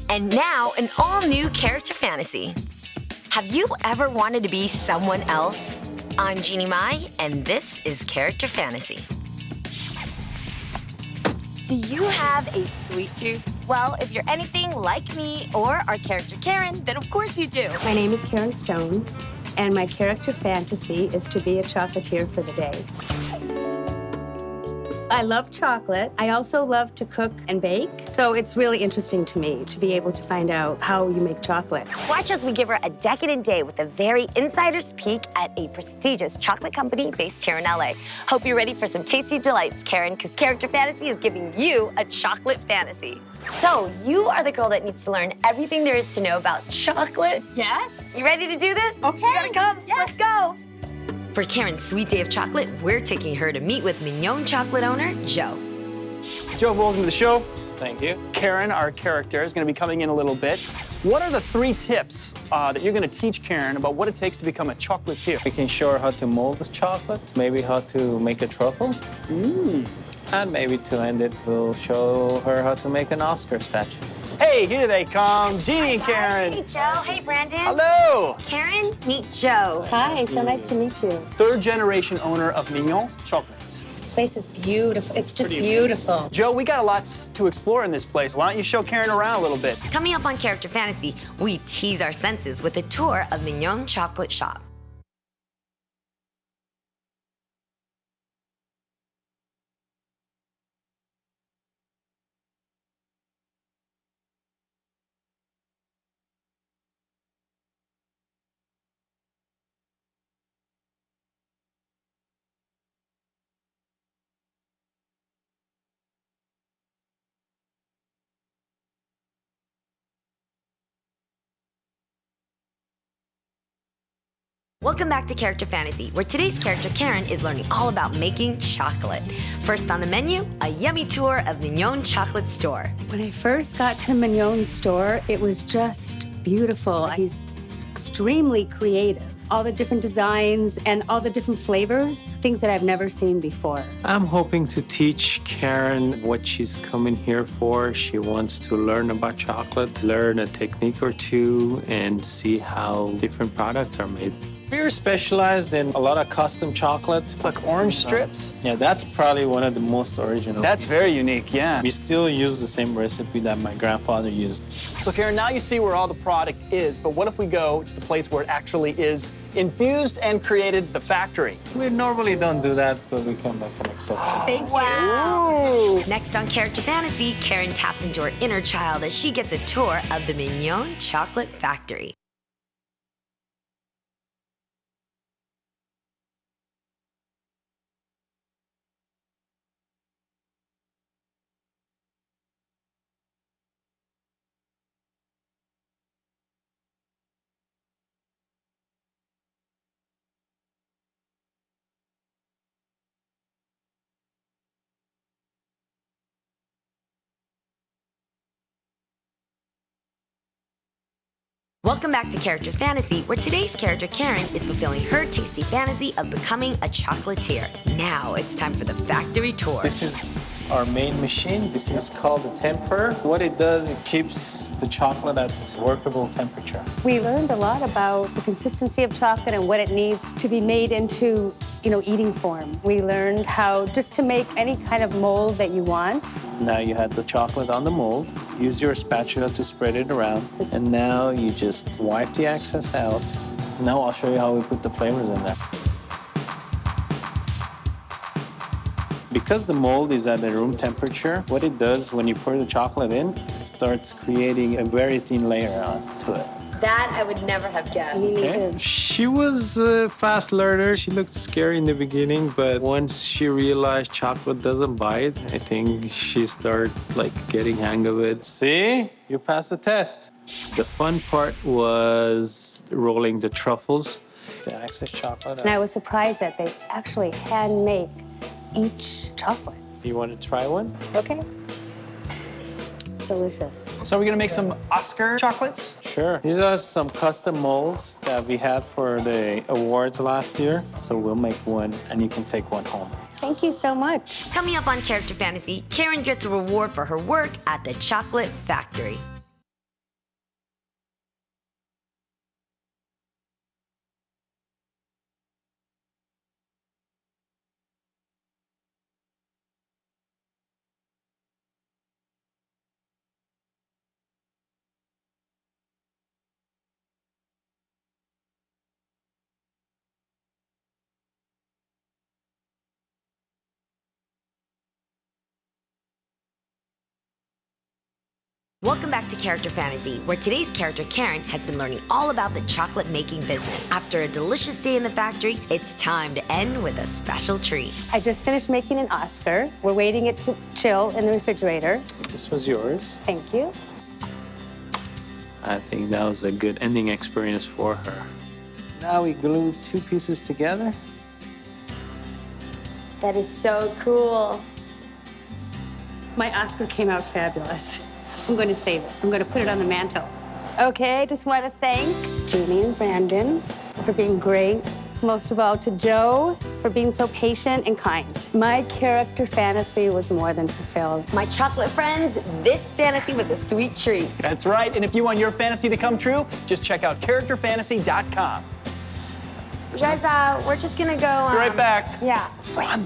And now, an all-new character fantasy. Have you ever wanted to be someone else? I'm Jeannie Mai, and this is Character Fantasy. Do you have a sweet tooth? Well, if you're anything like me or our character Karen, then of course you do. My name is Karen Stone, and my character fantasy is to be a chocolatier for the day. I love chocolate. I also love to cook and bake, so it's really interesting to me to be able to find out how you make chocolate. Watch as we give her a decadent day with a very insider's peek at a prestigious chocolate company based here in LA. Hope you're ready for some tasty delights, Karen, because Character Fantasy is giving you a chocolate fantasy. So, you are the girl that needs to learn everything there is to know about chocolate. Yes. You ready to do this? Okay. You gotta come. Yes. Let's go. For Karen's sweet day of chocolate, we're taking her to meet with Mignon chocolate owner, Joe. Joe, welcome to the show. Thank you. Karen, our character, is going to be coming in a little bit. What are the 3 tips that you're going to teach Karen about what it takes to become a chocolatier? We can show her how to mold the chocolate, maybe how to make a truffle. And maybe to end it, we'll show her how to make an Oscar statue. Hey, here they come, Jeannie and Karen. Hey, Joe. Hey, Brandon. Hello. Karen, meet Joe. Hi, so nice to meet you. 3rd-generation owner of Mignon Chocolates. This place is beautiful. It's just beautiful. Joe, we got a lot to explore in this place. Why don't you show Karen around a little bit? Coming up on Character Fantasy, we tease our senses with a tour of Mignon Chocolate Shop. Welcome back to Character Fantasy, where today's character Karen is learning all about making chocolate. First on the menu, a yummy tour of Mignon Chocolate Store. When I first got to Mignon's store, it was just beautiful. He's extremely creative. All the different designs and all the different flavors, things that I've never seen before. I'm hoping to teach Karen what she's coming here for. She wants to learn about chocolate, learn a technique or two, and see how different products are made. We're specialized in a lot of custom chocolate. Like orange strips? Yeah, that's probably one of the most original. That's very unique, yeah. We still use the same recipe that my grandfather used. So Karen, now you see where all the product is, but what if we go to the place where it actually is infused and created, the factory? We normally don't do that, but we can make an exception. Thank you. Wow. Next on Character Fantasy, Karen taps into her inner child as she gets a tour of the Mignon Chocolate Factory. Welcome back to Character Fantasy, where today's character Karen is fulfilling her tasty fantasy of becoming a chocolatier. Now it's time for the factory tour. This is our main machine. This is called the temper. What it does, it keeps the chocolate at workable temperature. We learned a lot about the consistency of chocolate and what it needs to be made into, eating form. We learned how just to make any kind of mold that you want. Now you have the chocolate on the mold. Use your spatula to spread it around. And now you just wipe the excess out. Now I'll show you how we put the flavors in there. Because the mold is at the room temperature, what it does when you pour the chocolate in, it starts creating a very thin layer onto it. That I would never have guessed. Okay. She was a fast learner. She looked scary in the beginning, but once she realized chocolate doesn't bite, I think she started getting hang of it. See? You passed the test. The fun part was rolling the truffles, the excess chocolate. And I was surprised that they actually hand make each chocolate. Do you want to try one? Okay. Delicious. So we're gonna make some Oscar chocolates? Sure. These are some custom molds that we had for the awards last year. So we'll make one and you can take one home. Thank you so much. Coming up on Character Fantasy, Karen gets a reward for her work at the chocolate factory. Welcome back to Character Fantasy, where today's character, Karen, has been learning all about the chocolate making business. After a delicious day in the factory, it's time to end with a special treat. I just finished making an Oscar. We're waiting it to chill in the refrigerator. This was yours. Thank you. I think that was a good ending experience for her. Now we glue 2 pieces together. That is so cool. My Oscar came out fabulous. I'm going to save it. I'm going to put it on the mantle. Okay, I just want to thank Julie and Brandon for being great. Most of all to Joe for being so patient and kind. My character fantasy was more than fulfilled. My chocolate friends, this fantasy was a sweet treat. That's right, and if you want your fantasy to come true, just check out characterfantasy.com. You guys, we're just gonna go. Be right back. Yeah. Run.